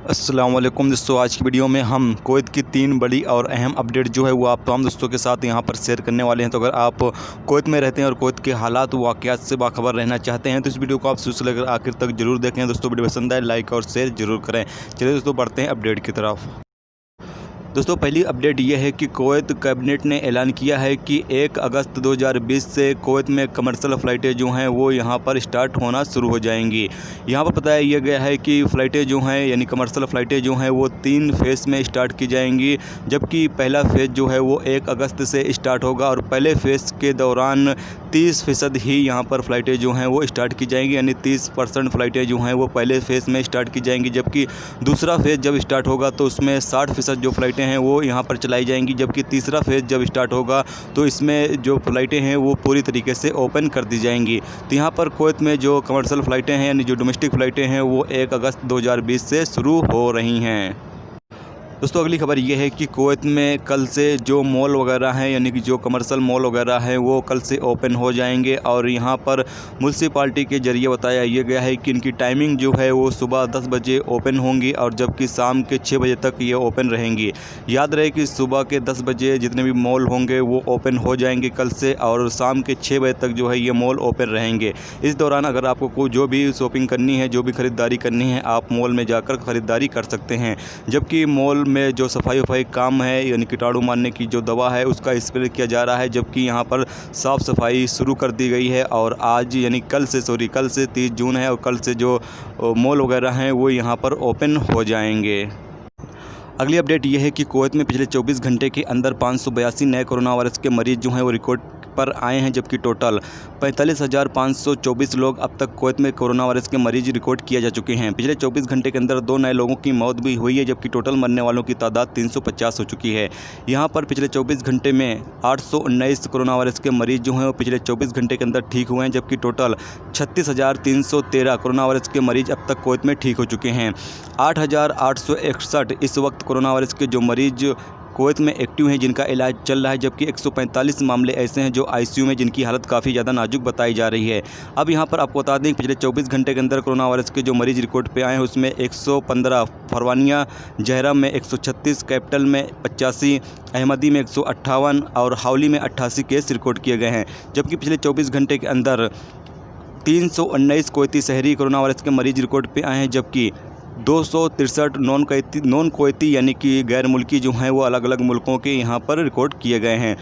अस्सलाम वालेकुम दोस्तों, आज की वीडियो में हम कुवैत की 3 बड़ी और अहम अपडेट जो है वो आप तमाम दोस्तों के साथ यहां पर शेयर करने वाले हैं। तो अगर आप कुवैत में रहते हैं और कुवैत के हालात वाक़यात से बाखबर रहना चाहते हैं तो इस वीडियो को आप शुरू से लेकर आखिर तक जरूर देखें। दोस्तों वीडियो पसंद आए लाइक और शेयर जरूर करें। चलिए दोस्तों बढ़ते हैं अपडेट की तरफ। दोस्तों पहली अपडेट ये है कि कुवैत कैबिनेट ने ऐलान किया है कि 1 अगस्त 2020 से कुवैत में कमर्शियल फ़्लाइटें जो हैं वो यहाँ पर स्टार्ट होना शुरू हो जाएंगी। यहाँ पर बताया यह गया है कि फ़्लाइटें जो हैं यानी कमर्शियल फ़्लाइटें जो हैं वो 3 फेज़ में स्टार्ट की जाएंगी, जबकि पहला फ़ेज़ जो है वो 1 अगस्त से स्टार्ट होगा और पहले फ़ेज़ के दौरान 30% ही यहाँ पर फ़्लाइटें जो हैं वो स्टार्ट की जाएंगी, यानी 30% फ़्लाइटें जो हैं वो पहले फ़ेज़ में स्टार्ट की जाएंगी। जबकि दूसरा फ़ेज़ जब स्टार्ट होगा तो उसमें 60% जो फ़्लाइटें हैं वो यहाँ पर चलाई जाएंगी, जबकि तीसरा फेज़ जब स्टार्ट होगा तो इसमें जो फ़्लाइटें हैं वो पूरी तरीके से ओपन कर दी जाएंगी। तो यहाँ पर कुवैत में जो कमर्शियल फ़्लाइटें हैं यानी जो डोमेस्टिक फ़्लाइटें हैं वो 1 अगस्त 2020 से शुरू हो रही हैं। दोस्तों अगली खबर ये है कि कुवैत में कल से जो मॉल वगैरह हैं यानी कि जो कमर्शियल मॉल वगैरह हैं वो कल से ओपन हो जाएंगे और यहाँ पर म्युनिसिपालिटी के ज़रिए बताया यह गया है कि इनकी टाइमिंग जो है वो सुबह 10 बजे ओपन होंगी और जबकि शाम के 6 बजे तक ये ओपन रहेंगी। याद रहे कि सुबह के 10 बजे जितने भी मॉल होंगे वो ओपन हो जाएंगे कल से और शाम के 6 बजे तक जो है ये मॉल ओपन रहेंगे। इस दौरान अगर आपको जो भी शॉपिंग करनी है, जो भी ख़रीदारी करनी है, आप मॉल में जाकर ख़रीदारी कर सकते हैं। जबकि मॉल में जो सफाई वफाई काम है यानी कीटाणु मारने की जो दवा है उसका स्प्रे किया जा रहा है, जबकि यहाँ पर साफ़ सफाई शुरू कर दी गई है और आज यानी कल से 30 जून है और कल से जो मॉल वगैरह हैं वो यहाँ पर ओपन हो जाएंगे। अगली अपडेट ये है कि कुवैत में पिछले 24 घंटे के अंदर 582 नए कोरोना वायरस के मरीज़ जो हैं वो रिकॉर्ड पर आए हैं, जबकि टोटल 45,524 लोग अब तक कुवैत में कोरोना वायरस के मरीज रिकॉर्ड किए जा चुके हैं। पिछले 24 घंटे के अंदर 2 नए लोगों की मौत भी हुई है, जबकि टोटल मरने वालों की तादाद 350 हो चुकी है। यहाँ पर पिछले 24 घंटे में 819 कोरोना वायरस के मरीज जो हैं वो पिछले 24 घंटे के अंदर ठीक हुए हैं, जबकि टोटल 36,313 कोरोना वायरस के मरीज अब तक कुवैत में ठीक हो चुके हैं। 8,861 इस वक्त कोरोना वायरस के जो मरीज कुवैत में एक्टिव हैं जिनका इलाज चल रहा है, जबकि 145 मामले ऐसे हैं जो आईसीयू में जिनकी हालत काफ़ी ज़्यादा नाजुक बताई जा रही है। अब यहाँ पर आपको बता दें कि पिछले 24 घंटे के अंदर कोरोना वायरस के जो मरीज़ रिकॉर्ड पे आए हैं उसमें 115 फरवानिया जहरम में 136, कैपिटल में 85, अहमदी में 158 और हावली में 88 केस रिकॉर्ड किए गए हैं। जबकि पिछले 24 घंटे के अंदर 319 कुवैती शहरी कोरोना वायरस के मरीज़ रिकॉर्ड पे आए हैं, जबकि 263 नॉन कुवैती यानी कि गैर मुल्की जो हैं वो अलग अलग मुल्कों के यहाँ पर रिकॉर्ड किए गए हैं।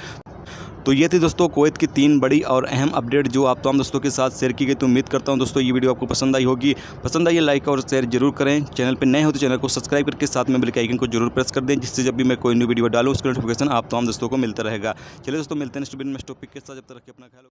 तो ये थी दोस्तों कुवैत की 3 बड़ी और अहम अपडेट जो आप तमाम दोस्तों के साथ शेयर की गई। तो उम्मीद करता हूँ दोस्तों ये वीडियो आपको पसंद आई होगी। पसंद आई लाइक और शेयर जरूर करें। चैनल पर नए हो तो चैनल को सब्सक्राइब करके साथ में बेल के आइकन को जरूर प्रेस कर दें, जिससे जब भी मैं कोई न्यू वीडियो डालूँ उसका नोटिफिकेशन आप तमाम दोस्तों को मिलता रहेगा। चलिए दोस्तों मिलते हैं नेक्स्ट वीडियो में टॉपिक के साथ। जब तक रखिए अपना ख्याल।